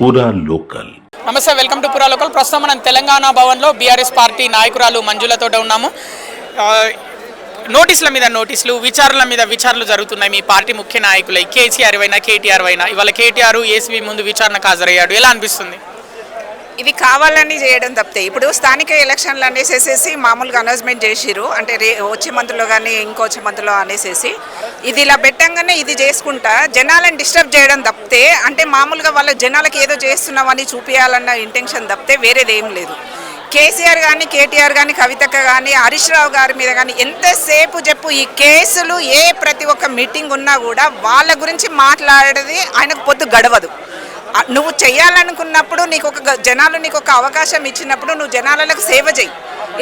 పూరా లోకల్. నమస్తే, welcome to పూరా లోకల్. ప్రస్తుతం మనం తెలంగాణ భవన్లో బీఆర్ఎస్ పార్టీ నాయకురాలు మంజులతో ఉన్నాము. నోటీసుల మీద నోటీసులు, విచారణల మీద విచారణలు జరుగుతున్నాయి. మీ పార్టీ ముఖ్య నాయకులై కేసీఆర్ అయినా కేటీఆర్ అయినా, ఇవాళ కేటీఆర్ ఏసీబీ ముందు విచారణకు హాజరయ్యాడు. ఎలా అనిపిస్తుంది? ఇవి కావాలని చేయడం తప్పితే ఇప్పుడు స్థానిక ఎలక్షన్లు అనేసేసి మామూలుగా అనౌన్స్మెంట్ చేసిరు, అంటే వచ్చే మంత్లో కానీ ఇంకొచ్చే మంత్లో అనేసేసి ఇది ఇలా పెట్టంగానే ఇది చేసుకుంటా జనాలను డిస్టర్బ్ చేయడం తప్పితే, అంటే మామూలుగా వాళ్ళ జనాలకి ఏదో చేస్తున్నామని చూపించాలన్న ఇంటెన్షన్ తప్పితే వేరేది ఏం లేదు. కేసీఆర్ కానీ కేటీఆర్ కానీ కవితక్క కానీ హరీష్ రావు గారి మీద కానీ ఎంతసేపు చెప్పు ఈ కేసులు ప్రతి ఒక్క మీటింగ్ ఉన్నా కూడా వాళ్ళ గురించి మాట్లాడేది ఆయనకు పొద్దు గడవదు. నువ్వు చేయాలనుకున్నప్పుడు జనాలు నీకు ఒక అవకాశం ఇచ్చినప్పుడు నువ్వు జనాలకు సేవ చేయి.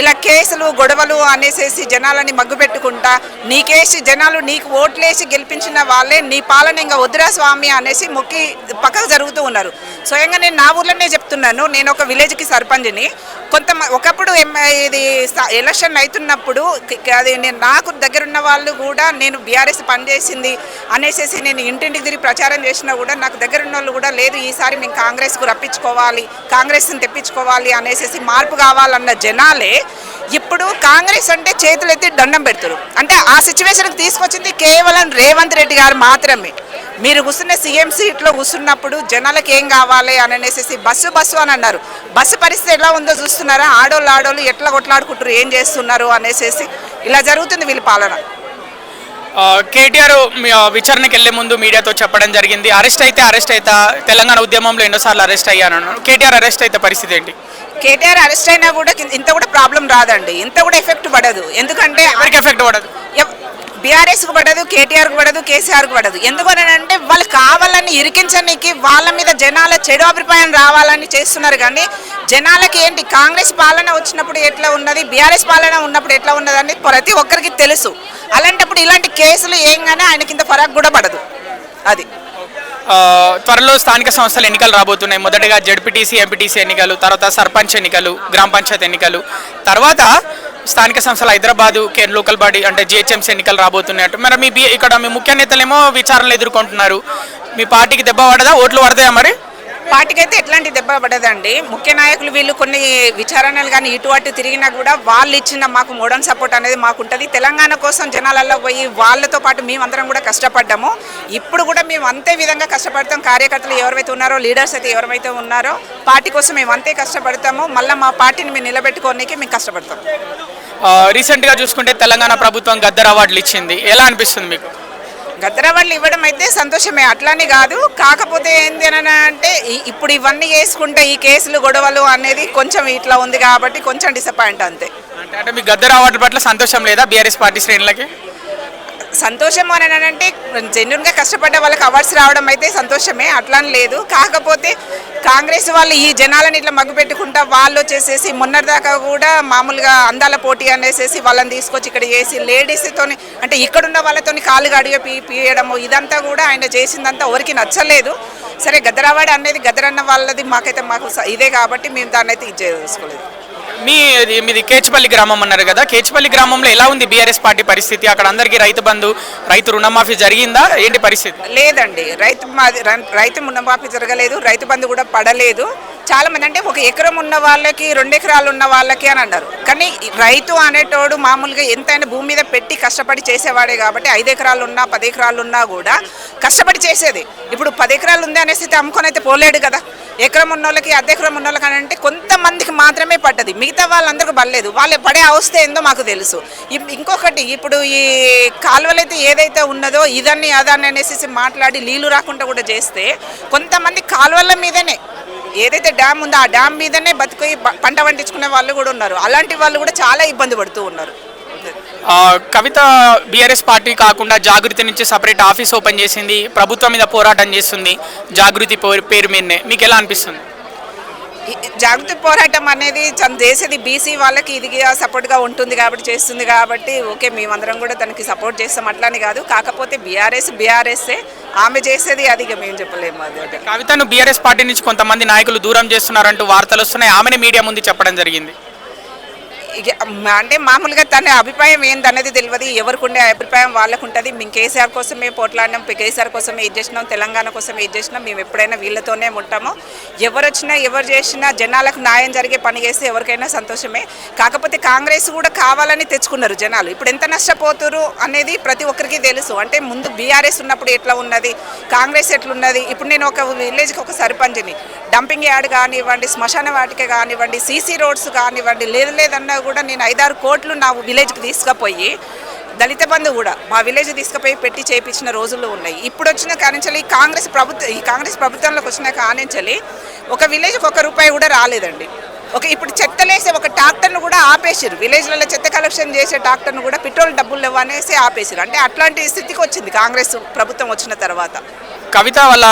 ఇలా కేసులు గొడవలు అనేసేసి జనాలని మగ్గుపెట్టుకుంటా నీకేసి జనాలు నీకు ఓట్లేసి గెలిపించిన వాళ్ళే నీ పాలన ఇంకా వద్దురా స్వామి అనేసి మొక్కి పక్కకు జరుగుతూ ఉన్నారు. స్వయంగా నేను నా ఊర్లోనే చెప్తున్నాను. నేను ఒక విలేజ్కి సర్పంచ్ని. ఒకప్పుడు ఇది ఎలక్షన్ అవుతున్నప్పుడు అది నాకు దగ్గరున్న వాళ్ళు కూడా నేను బీఆర్ఎస్ పనిచేసింది అనేసేసి నేను ఇంటింటికి తిరిగి ప్రచారం చేసినా కూడా నాకు దగ్గరున్న వాళ్ళు కూడా లేదు ఈసారి మేము కాంగ్రెస్కు రప్పించుకోవాలి, కాంగ్రెస్ని తెప్పించుకోవాలి అనేసి మార్పు కావాలన్న జనాలే ఇప్పుడు కాంగ్రెస్ అంటే చేతులు ఎత్తి దండం పెడతారు. అంటే ఆ సిచ్యువేషన్కి తీసుకొచ్చింది కేవలం రేవంత్ రెడ్డి గారు మాత్రమే. మీరు కూర్చున్న సీఎం సీట్లో కూర్చున్నప్పుడు జనాలకు ఏం కావాలి అని అనేసి బస్సు అని అన్నారు. బస్సు పరిస్థితి ఎలా ఉందో చూస్తున్నారా? ఆడోళ్ళు ఎట్లా కొట్లాడుకుంటారు, ఏం చేస్తున్నారు అనేసి ఇలా జరుగుతుంది వీళ్ళ పాలన. కేటీఆర్ విచారణకి వెళ్లే ముందు మీడియాతో చెప్పడం జరిగింది, అరెస్ట్ అయితే తెలంగాణ ఉద్యమంలో ఎన్నోసార్లు అరెస్ట్ అయ్యాను. కేటీఆర్ అరెస్ట్ అయితే పరిస్థితి ఏంటి? కేటీఆర్ అరెస్ట్ అయినా కూడా ఇంత కూడా ప్రాబ్లం రాదండి, ఇంత కూడా ఎఫెక్ట్ పడదు. ఎందుకంటే ఎవరికి ఎఫెక్ట్ పడదు? బీఆర్ఎస్కు పడదు, కేటీఆర్కు పడదు, కేసీఆర్కు పడదు. ఎందుకనంటే వాళ్ళు కావాలని ఇరికించడానికి వాళ్ళ మీద జనాల చెడు అభిప్రాయం రావాలని చేస్తున్నారు. కానీ జనాలకి ఏంటి కాంగ్రెస్ పాలన వచ్చినప్పుడు ఎట్లా ఉన్నది, బీఆర్ఎస్ పాలన ఉన్నప్పుడు ఎట్లా ఉన్నది అని ప్రతి ఒక్కరికి తెలుసు. అలాంటప్పుడు ఇలాంటి కేసులు ఏం కానీ ఆయనకి ఇంత ఫరక్ కూడా పడదు. అది త్వరలో స్థానిక సంస్థల ఎన్నికలు రాబోతున్నాయి. మొదటగా జడ్పీటీసీ, ఎంపీటీసీ ఎన్నికలు, తర్వాత సర్పంచ్ ఎన్నికలు, గ్రామ పంచాయతీ ఎన్నికలు, తర్వాత స్థానిక సంస్థల హైదరాబాదు లోకల్ బాడీ అంటే జిహెచ్ఎంసీ ఎన్నికలు రాబోతున్నాయట. మరి ఇక్కడ మీ ముఖ్య నేతలేమో విచారణలు ఎదుర్కొంటున్నారు. మీ పార్టీకి దెబ్బ పడదా? ఓట్లు పడతాయా? మరి పార్టీకి అయితే ఎట్లాంటి దెబ్బ పడదండి. ముఖ్య నాయకులు వీళ్ళు కొన్ని విచారణలు కానీ ఇటు అటు తిరిగినా కూడా వాళ్ళు ఇచ్చిన మాకు మోడర్న్ సపోర్ట్ అనేది మాకు ఉంటుంది. తెలంగాణ కోసం జనాలలో పోయి వాళ్ళతో పాటు మేమందరం కూడా కష్టపడ్డాము. ఇప్పుడు కూడా మేము అంతే విధంగా కష్టపడతాం. కార్యకర్తలు ఎవరైతే ఉన్నారో, లీడర్స్ అయితే ఎవరైతే ఉన్నారో పార్టీ కోసం మేము అంతే కష్టపడతాము. మళ్ళీ మా పార్టీని మేము నిలబెట్టుకోవడానికి మేము కష్టపడతాం. రీసెంట్గా చూసుకుంటే తెలంగాణ ప్రభుత్వం గద్దర్ అవార్డులు ఇచ్చింది. ఎలా అనిపిస్తుంది మీకు? గద్దర్ అవార్డులు ఇవ్వడం అయితే సంతోషమే, అట్లానే కాదు. కాకపోతే ఏంటి అని అంటే ఇప్పుడు ఇవన్నీ చేసుకుంటే ఈ కేసులు గొడవలు అనేది కొంచెం ఇట్లా ఉంది కాబట్టి కొంచెం డిసప్పాయింట్ అంతే. అంటే మీ గద్దర్ అవార్డు పట్ల సంతోషం లేదా బీఆర్ఎస్ పార్టీ శ్రేణులకి? సంతోషం అని అంటే జెన్యున్గా కష్టపడ్డ వాళ్ళకి అవార్డ్స్ రావడం అయితే సంతోషమే, అట్లా లేదు. కాకపోతే కాంగ్రెస్ వాళ్ళు ఈ జనాలను ఇట్లా మగ్గు పెట్టుకుంటా వాళ్ళు వచ్చేసేసి మొన్నటిదాకా కూడా మామూలుగా అందాల పోటీ అనేసి వాళ్ళని తీసుకొచ్చి ఇక్కడ చేసి లేడీస్తోని అంటే ఇక్కడున్న వాళ్ళతోని కాళ్ళు గడియ పీయడము ఇదంతా కూడా ఆయన చేసిందంతా ఎవరికి నచ్చలేదు. సరే గద్దర్ అవార్డు అనేది గద్దర్ అన్న వాళ్ళది మాకు ఇదే కాబట్టి మేము దాన్ని అయితే ఇది చేసుకోలేదు. మీది కేచ్పల్లి గ్రామం అన్నారు కదా, కేచ్పల్లి గ్రామంలో ఎలా ఉంది బీఆర్ఎస్ పార్టీ పరిస్థితి? అక్కడ అందరికీ రైతు బంధు, రైతు రుణమాఫీ జరిగిందా? ఏంటి పరిస్థితి? లేదండి, రైతు రుణమాఫీ జరగలేదు, రైతు బంధు కూడా పడలేదు. చాలా మంది అంటే 1 ఎకరం ఉన్న వాళ్ళకి 2 ఎకరాలు ఉన్న వాళ్ళకి అని అన్నారు. కానీ రైతు అనేటోడు మామూలుగా ఎంతైనా భూమి మీద పెట్టి కష్టపడి చేసేవాడే కాబట్టి 5 ఎకరాలు ఉన్నా 10 ఎకరాలు ఉన్నా కూడా కష్టపడి చేసేది. ఇప్పుడు 10 ఎకరాలు ఉంది అనేసి అమ్ముకొని అయితే పోలేడు కదా. ఎకరం ఉన్న వాళ్ళకి 1/2 ఎకరం ఉన్న వాళ్ళకి అని అంటే కొంతమందికి మాత్రమే పడ్డది, మిగతా వాళ్ళందరికీ పడలేదు. వాళ్ళు పడే అవస్థ ఏందో మాకు తెలుసు. ఇంకొకటి ఇప్పుడు ఈ కాలువలైతే ఏదైతే ఉన్నదో ఇదాన్ని అదాన్ని అనేసి మాట్లాడి నీళ్లు రాకుండా కూడా చేస్తే కొంతమంది కాలువల మీదనే ఏదైతే డ్యామ్ ఉందో ఆ డ్యామ్ మీదనే బతికి పంట పండించుకునే వాళ్ళు కూడా ఉన్నారు. అలాంటి వాళ్ళు కూడా చాలా ఇబ్బంది పడుతూ ఉన్నారు. కవిత బీఆర్ఎస్ పార్టీ కాకుండా జాగృతి నుంచి సపరేట్ ఆఫీస్ ఓపెన్ చేసింది, ప్రభుత్వం మీద పోరాటం చేస్తుంది జాగృతి పేరు మీదనే. మీకు ఎలా అనిపిస్తుంది? జాగృతి పోరాటం అనేది చేసేది బీసీ వాళ్ళకి ఇదిగా సపోర్ట్గా ఉంటుంది కాబట్టి చేస్తుంది కాబట్టి ఓకే, మేమందరం కూడా తనకి సపోర్ట్ చేస్తాం, అట్లానే కాదు. కాకపోతే బీఆర్ఎస్ఏ ఆమె చేసేది అది మేము చెప్పలేము. అది కవితను బీఆర్ఎస్ పార్టీ నుంచి కొంతమంది నాయకులు దూరం చేస్తున్నారంటూ వార్తలు వస్తున్నాయి. ఆమెనే మీడియా ముందు చెప్పడం జరిగింది. అంటే మామూలుగా తన అభిప్రాయం ఏందన్నది తెలియదు, ఎవరికి ఉండే అభిప్రాయం వాళ్ళకు ఉంటుంది. మేము కేసీఆర్ కోసమే పోట్లాడినాం, కేసీఆర్ కోసమే ఇది చేసినాం, తెలంగాణ కోసమే ఇది చేసినాం, మేము ఎప్పుడైనా వీళ్ళతోనే ఉంటాము. ఎవరు వచ్చినా ఎవరు చేసినా జనాలకు న్యాయం జరిగే పని చేస్తే ఎవరికైనా సంతోషమే. కాకపోతే కాంగ్రెస్ కూడా కావాలని తెచ్చుకున్నారు జనాలు. ఇప్పుడు ఎంత నష్టపోతురు అనేది ప్రతి ఒక్కరికి తెలుసు. అంటే ముందు బీఆర్ఎస్ ఉన్నప్పుడు ఎట్లా ఉన్నది, కాంగ్రెస్ ఎట్లున్నది. ఇప్పుడు నేను ఒక విలేజ్కి ఒక సర్పంచ్ని, డంపింగ్ యార్డ్ కానివ్వండి, శ్మశాన వాటిక కానివ్వండి, సీసీ రోడ్స్ కానివ్వండి, లేదన్నా కూడా నేను 5-6 కోట్లు నా విలేజ్కి తీసుకుపోయి, దళిత బంధు కూడా మా విలేజ్ తీసుకుపోయి పెట్టి చేయించిన రోజులు ఉన్నాయి. ఇప్పుడు వచ్చిన కానించాలి ఈ కాంగ్రెస్ ప్రభుత్వంలోకి వచ్చిన కానించాలి ఒక విలేజ్కి ₹1 కూడా రాలేదండి. ఇప్పుడు చెత్తలేసే ఒక ట్రాక్టర్ను కూడా ఆపేసారు. విలేజ్లలో చెత్త కలెక్షన్ చేసే ట్రాక్టర్ను కూడా పెట్రోల్ డబ్బులు ఇవ్వనేసి ఆపేసారు. అంటే అట్లాంటి స్థితికి వచ్చింది కాంగ్రెస్ ప్రభుత్వం వచ్చిన తర్వాత. కవిత వాళ్ళ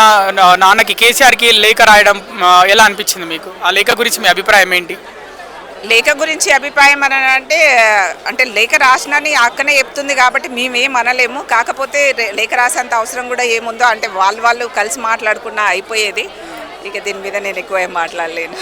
నాన్నకి కేసీఆర్కి లేఖ రాయడం ఎలా అనిపించింది మీకు? ఆ లేఖ గురించి మీ అభిప్రాయం ఏంటి? లేఖ గురించి అభిప్రాయం అని అంటే లేఖ రాసినని అక్కనే చెప్తుంది కాబట్టి మేమేం అనలేము. కాకపోతే లేఖ రాసేంత అవసరం కూడా ఏముందో, అంటే వాళ్ళు కలిసి మాట్లాడుకున్నా అయిపోయేది. ఇక దీని మీద నేను ఎక్కువ ఏం మాట్లాడలేను.